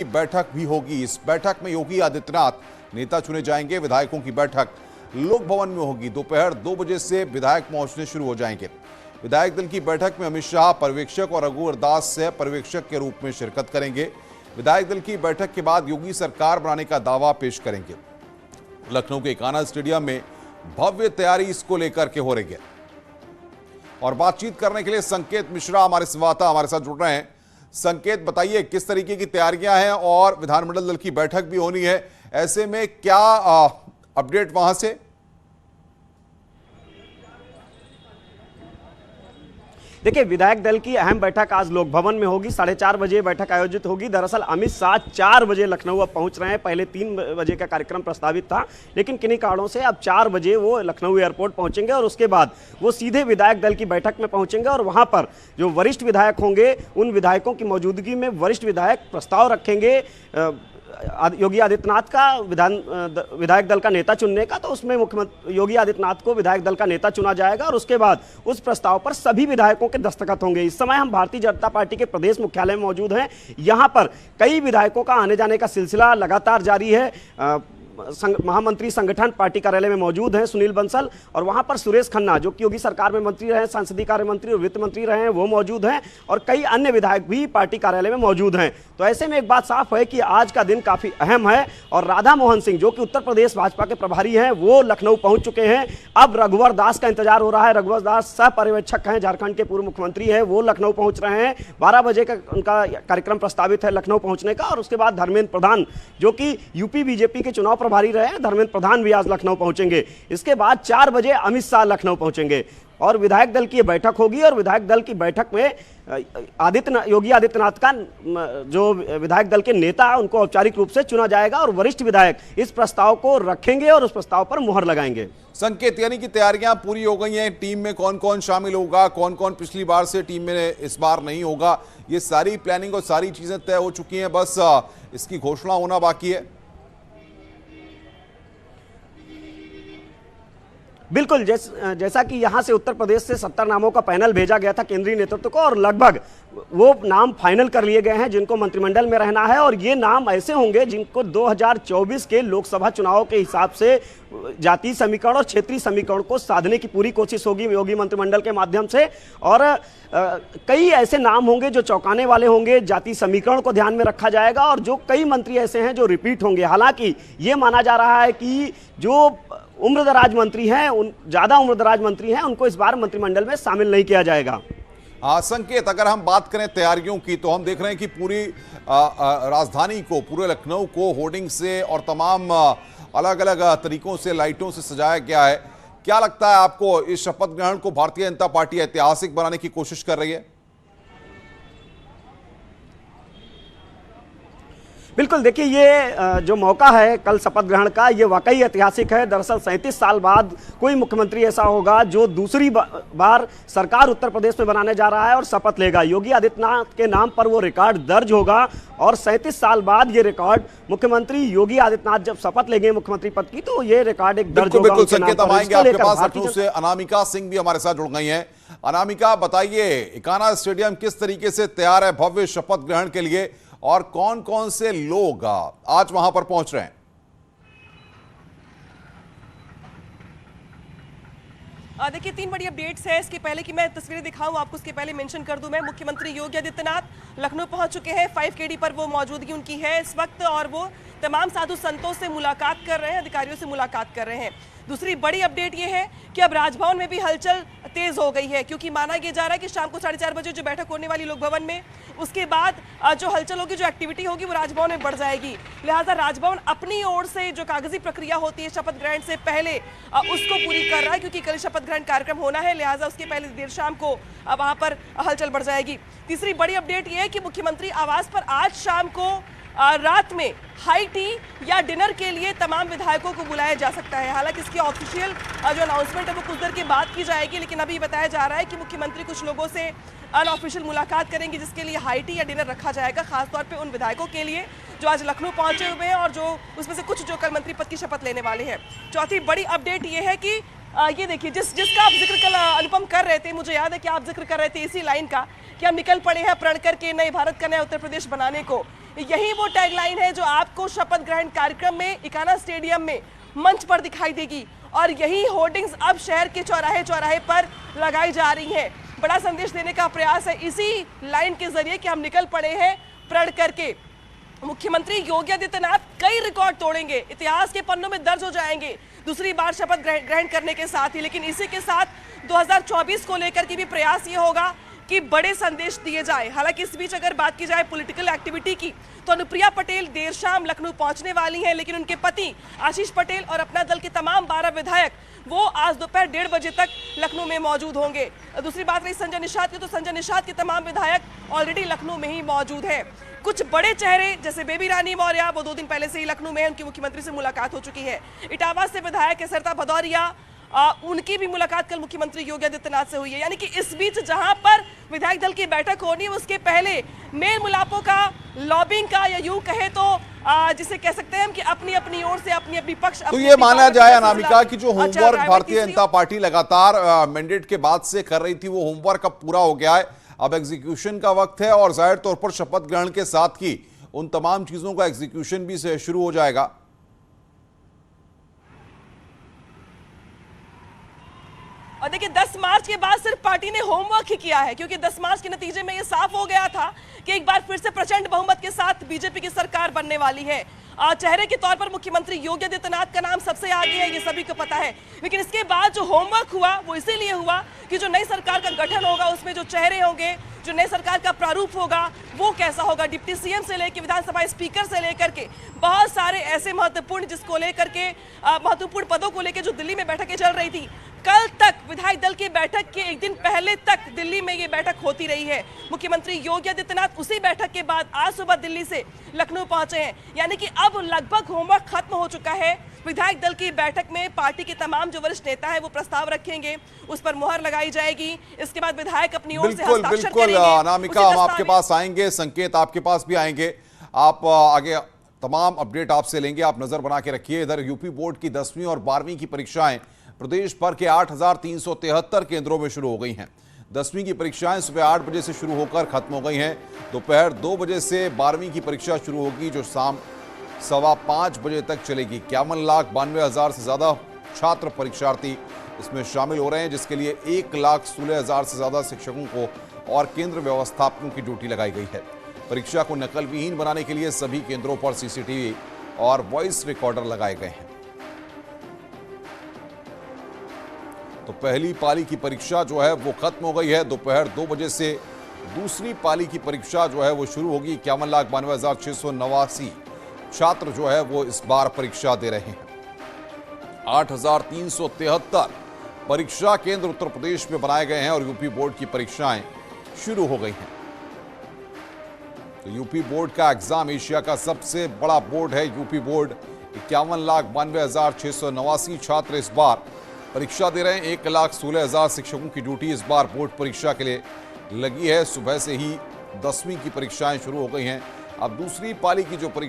बैठक भी होगी। इस बैठक में योगी आदित्यनाथ नेता चुने जाएंगे। विधायकों की बैठक लोक भवन में होगी। दोपहर 2 बजे से विधायक पहुंचने शुरू हो जाएंगे। विधायक दल की बैठक में अमित शाह पर्यवेक्षक और रघुवर दास सह पर्यवेक्षक के रूप में शिरकत करेंगे। विधायक दल की बैठक के बाद योगी सरकार बनाने का दावा पेश करेंगे। लखनऊ के कान्हा स्टेडियम में भव्य तैयारी इसको लेकर के हो रही है। और बातचीत करने के लिए संकेत मिश्रा हमारे संवाददाता हमारे साथ जुड़ रहे हैं। संकेत, बताइए किस तरीके की तैयारियां हैं और विधानमंडल दल की बैठक भी होनी है, ऐसे में क्या अपडेट वहां से? देखिए, विधायक दल की अहम बैठक आज लोक भवन में होगी। 4:30 बजे बैठक आयोजित होगी। दरअसल अमित शाह 4 बजे लखनऊ अब पहुंच रहे हैं। पहले 3 बजे का कार्यक्रम प्रस्तावित था, लेकिन किन्हीं कारणों से अब 4 बजे वो लखनऊ एयरपोर्ट पहुंचेंगे और उसके बाद वो सीधे विधायक दल की बैठक में पहुंचेंगे और वहां पर जो वरिष्ठ विधायक होंगे उन विधायकों की मौजूदगी में वरिष्ठ विधायक प्रस्ताव रखेंगे योगी आदित्यनाथ का विधायक दल का नेता चुनने का। तो उसमें मुख्यमंत्री योगी आदित्यनाथ को विधायक दल का नेता चुना जाएगा और उसके बाद उस प्रस्ताव पर सभी विधायकों के दस्तखत होंगे। इस समय हम भारतीय जनता पार्टी के प्रदेश मुख्यालय में मौजूद हैं। यहां पर कई विधायकों का आने जाने का सिलसिला लगातार जारी है। महामंत्री संगठन पार्टी कार्यालय में मौजूद हैं सुनील बंसल, और वहां पर सुरेश खन्ना जो कि योगी सरकार में मंत्री रहे, संसदीय कार्य मंत्री और वित्त मंत्री रहे हैं, वो मौजूद हैं और कई अन्य विधायक भी पार्टी कार्यालय में मौजूद हैं। तो ऐसे में एक बात साफ है कि आज का दिन काफी अहम है और राधा मोहन सिंह जो कि उत्तर प्रदेश भाजपा के प्रभारी हैं वो लखनऊ पहुंच चुके हैं। अब रघुवर दास का इंतजार हो रहा है। रघुवर दास सह पर्यवेक्षक हैं, झारखंड के पूर्व मुख्यमंत्री है, वो लखनऊ पहुंच रहे हैं। 12 बजे का उनका कार्यक्रम प्रस्तावित है लखनऊ पहुंचने का। और उसके बाद धर्मेंद्र प्रधान जो कि यूपी बीजेपी के चुनाव प्रभारी रहे हैं, धर्मेंद्र प्रधान भी आज लखनऊ पहुंचेंगे। इसके बाद 4 बजे अमित शाह लखनऊ पहुंचेंगे और विधायक दल की बैठक होगी। और विधायक दल की बैठक में योगी आदित्यनाथ का जो विधायक दल के नेता उनको औपचारिक रूप से चुना जाएगा और वरिष्ठ विधायक इस प्रस्ताव को रखेंगे और उस प्रस्ताव पर मुहर लगाएंगे। संकेत, यानी कि तैयारियां पूरी हो गई हैं। टीम में कौन कौन शामिल होगा, कौन कौन पिछली बार से टीम में इस बार नहीं होगा, ये सारी प्लानिंग और सारी चीजें तय हो चुकी हैं, बस इसकी घोषणा होना बाकी है। बिल्कुल, जैसा कि यहां से उत्तर प्रदेश से 70 नामों का पैनल भेजा गया था केंद्रीय नेतृत्व को और लगभग वो नाम फाइनल कर लिए गए हैं जिनको मंत्रिमंडल में रहना है। और ये नाम ऐसे होंगे जिनको 2024 के लोकसभा चुनाव के हिसाब से जातीय समीकरण और क्षेत्रीय समीकरण को साधने की पूरी कोशिश होगी योगी मंत्रिमंडल के माध्यम से। और कई ऐसे नाम होंगे जो चौंकाने वाले होंगे, जातीय समीकरण को ध्यान में रखा जाएगा। और जो कई मंत्री ऐसे हैं जो रिपीट होंगे। हालांकि ये माना जा रहा है कि जो उम्रदराज मंत्री हैं, ज्यादा उम्रदराज मंत्री हैं, उनको इस बार मंत्रिमंडल में शामिल नहीं किया जाएगा। संकेत, अगर हम बात करें तैयारियों की तो हम देख रहे हैं कि पूरी राजधानी को, पूरे लखनऊ को होर्डिंग से और तमाम अलग अलग तरीकों से लाइटों से सजाया गया है। क्या लगता है आपको, इस शपथ ग्रहण को भारतीय जनता पार्टी ऐतिहासिक बनाने की कोशिश कर रही है? बिल्कुल, देखिए ये जो मौका है कल शपथ ग्रहण का, ये वाकई ऐतिहासिक है। दरअसल 37 साल बाद कोई मुख्यमंत्री ऐसा होगा जो दूसरी बार सरकार उत्तर प्रदेश में बनाने जा रहा है और शपथ लेगा। योगी आदित्यनाथ के नाम पर वो रिकॉर्ड दर्ज होगा और 37 साल बाद ये रिकॉर्ड मुख्यमंत्री योगी आदित्यनाथ जब शपथ लेंगे मुख्यमंत्री पद की, तो ये रिकॉर्ड एक दर्ज होगा। बिल्कुल संकेत, हम आएंगे आपके पास। लखनऊ से अनामिका सिंह भी हमारे साथ जुड़ गई हैं। अनामिका, बताइए कान्हा स्टेडियम किस तरीके से तैयार है भव्य शपथ ग्रहण के लिए और कौन कौन से लोग आज वहां पर पहुंच रहे हैं? देखिए 3 बड़ी अपडेट्स है। इसके पहले कि मैं तस्वीरें दिखाऊं आपको, उसके पहले मेंशन कर दूं मैं, मुख्यमंत्री योगी आदित्यनाथ लखनऊ पहुंच चुके हैं। 5KD पर वो मौजूदगी उनकी है इस वक्त और वो तमाम साधु संतों से मुलाकात कर रहे हैं, अधिकारियों से मुलाकात कर रहे हैं। दूसरी बड़ी अपडेट ये है कि अब राजभवन में भी हलचल तेज हो गई है, क्योंकि माना यह जा रहा है कि शाम को 4:30 बजे जो बैठक होने वाली लोक भवन में, उसके बाद जो हलचल होगी, जो एक्टिविटी होगी, वो राजभवन में बढ़ जाएगी। लिहाजा राजभवन अपनी ओर से जो कागजी प्रक्रिया होती है शपथ ग्रहण से पहले उसको पूरी कर रहा है, क्योंकि कल शपथ ग्रहण कार्यक्रम होना है। लिहाजा उसके पहले देर शाम को वहां पर हलचल बढ़ जाएगी। तीसरी बड़ी अपडेट यह है कि मुख्यमंत्री आवास पर आज शाम को रात में हाई टी या डिनर के लिए तमाम विधायकों को बुलाया जा सकता है। हालांकि इसकी ऑफिशियल जो अनाउंसमेंट है वो कुछ देर के बाद की जाएगी, लेकिन अभी बताया जा रहा है कि मुख्यमंत्री कुछ लोगों से अनऑफिशियल मुलाकात करेंगे जिसके लिए हाई टी या डिनर रखा जाएगा, खासतौर पे उन विधायकों के लिए जो आज लखनऊ पहुंचे हुए हैं और जो उसमें से कुछ जो कल मंत्री पद की शपथ लेने वाले हैं। चौथी बड़ी अपडेट ये है कि ये देखिए जिसका आप जिक्र कल अनुपम कर रहे थे, मुझे याद है कि आप जिक्र कर रहे थे इसी लाइन का कि हम निकल पड़े हैं प्रण करके नए भारत का नया उत्तर प्रदेश बनाने को। यही वो टैगलाइन है जो आपको शपथ ग्रहण कार्यक्रम में इकाना स्टेडियम में मंच पर दिखाई देगी और यही होर्डिंग्स अब शहर के चौराहे चौराहे पर लगाई जा रही हैं। बड़ा संदेश देने का प्रयास है इसी लाइन के जरिए कि हम निकल पड़े हैं प्रण करके। मुख्यमंत्री योगी आदित्यनाथ कई रिकॉर्ड तोड़ेंगे, इतिहास के पन्नों में दर्ज हो जाएंगे दूसरी बार शपथ ग्रहण करने के साथ ही। लेकिन इसी के साथ 2024 को लेकर के भी प्रयास ये होगा कि बड़े संदेश दिए जाए। हालांकि इस बीच अगर बात की जाए पॉलिटिकल एक्टिविटी की तो अनुप्रिया पटेल देर शाम लखनऊ पहुंचने वाली हैं, लेकिन उनके पति आशीष पटेल और अपना दल के तमाम 12 विधायक वो आज दोपहर 1:30 बजे तक लखनऊ में मौजूद होंगे। दूसरी बात रही संजय निषाद की, तो संजय निषाद के तमाम विधायक ऑलरेडी लखनऊ में ही मौजूद हैं। कुछ बड़े चेहरे जैसे बेबी रानी मौर्य वो 2 दिन पहले से ही लखनऊ में है, उनकी मुख्यमंत्री से मुलाकात हो चुकी है। इटावा से विधायक सरता भदौरिया उनकी भी मुलाकात कल मुख्यमंत्री योगी आदित्यनाथ से हुई है। यानी कि इस बीच जहां पर विधायक दल की बैठक होनी है उसके पहले मेल मिलापों का, लॉबिंग का, या यूं कहे तो जिसे कह सकते हैं कि अपनी अपनी ओर से अपनी अपनी पक्ष तो ये माना जाए अनामिका कि जो होमवर्क भारतीय जनता पार्टी लगातार मैंडेट के बाद से कर रही थी वो होमवर्क अब पूरा हो गया है, अब एग्जीक्यूशन का वक्त है और जाहिर तौर पर शपथ ग्रहण के साथ ही उन तमाम चीजों का एग्जीक्यूशन भी शुरू हो जाएगा। और देखिए 10 मार्च के बाद सिर्फ पार्टी ने होमवर्क ही किया है, क्योंकि 10 मार्च के नतीजे में ये साफ हो गया था कि एक बार फिर से प्रचंड बहुमत के साथ बीजेपी की सरकार बनने वाली है। चेहरे के तौर पर मुख्यमंत्री योगी आदित्यनाथ का नाम सबसे आगे है, ये सभी को पता है। लेकिन इसके बाद जो होमवर्क हुआ वो इसीलिए हुआ कि जो नई सरकार का गठन होगा उसमें जो चेहरे होंगे, जो नई सरकार का प्रारूप होगा वो कैसा होगा, डिप्टी सीएम से लेकर विधानसभा स्पीकर से लेकर के बहुत सारे ऐसे महत्वपूर्ण जिसको लेकर के महत्वपूर्ण पदों को लेकर जो दिल्ली में बैठकें चल रही थी। कल तक विधायक दल की बैठक के एक दिन पहले तक दिल्ली में ये बैठक होती रही है। मुख्यमंत्री योगी आदित्यनाथ उसी बैठक के बाद आज सुबह दिल्ली से लखनऊ पहुंचे हैं। यानी कि अब लगभग होमवर्क खत्म हो चुका है। विधायक दल की बैठक में पार्टी के तमाम जो वरिष्ठ नेता है वो प्रस्ताव रखेंगे, उस पर मुहर लगाई जाएगी। इसके बाद विधायक अपनी ओर से हस्ताक्षर करेंगे। अनामिका, हम आपके पास आएंगे, संकेत आपके पास भी आएंगे, आप आगे तमाम अपडेट आपसे लेंगे, आप नजर बना के रखिए। इधर यूपी बोर्ड की 10वीं और 12वीं की परीक्षाएं प्रदेश भर के 8,373 केंद्रों में शुरू हो गई हैं। 10वीं की परीक्षाएं सुबह 8 बजे से शुरू होकर खत्म हो गई हैं। दोपहर 2 बजे से 12वीं की परीक्षा शुरू होगी जो शाम 5:15 बजे तक चलेगी। 51,92,000 से ज्यादा छात्र परीक्षार्थी इसमें शामिल हो रहे हैं, जिसके लिए 1,16,000 से ज्यादा शिक्षकों को और केंद्र व्यवस्थापकों की ड्यूटी लगाई गई है। परीक्षा को नकल विहीन बनाने के लिए सभी केंद्रों पर सीसीटीवी और वॉइस रिकॉर्डर लगाए गए हैं। तो पहली पाली की परीक्षा जो है वो खत्म हो गई है। दोपहर 2 बजे से दूसरी पाली की परीक्षा जो है वो शुरू होगी। 51,92,689 छात्र जो है वो इस बार परीक्षा दे रहे हैं। 8,373 परीक्षा केंद्र उत्तर प्रदेश में बनाए गए हैं और यूपी बोर्ड की परीक्षाएं शुरू हो गई हैं। तो यूपी बोर्ड का एग्जाम एशिया का सबसे बड़ा बोर्ड है यूपी बोर्ड। 51,92,689 छात्र इस बार परीक्षा दे रहे हैं। 1,16,000 शिक्षकों की ड्यूटी इस बार बोर्ड परीक्षा के लिए लगी है। सुबह से ही 10वीं की परीक्षाएं शुरू हो गई हैं। अब दूसरी पाली की जो परीक्षा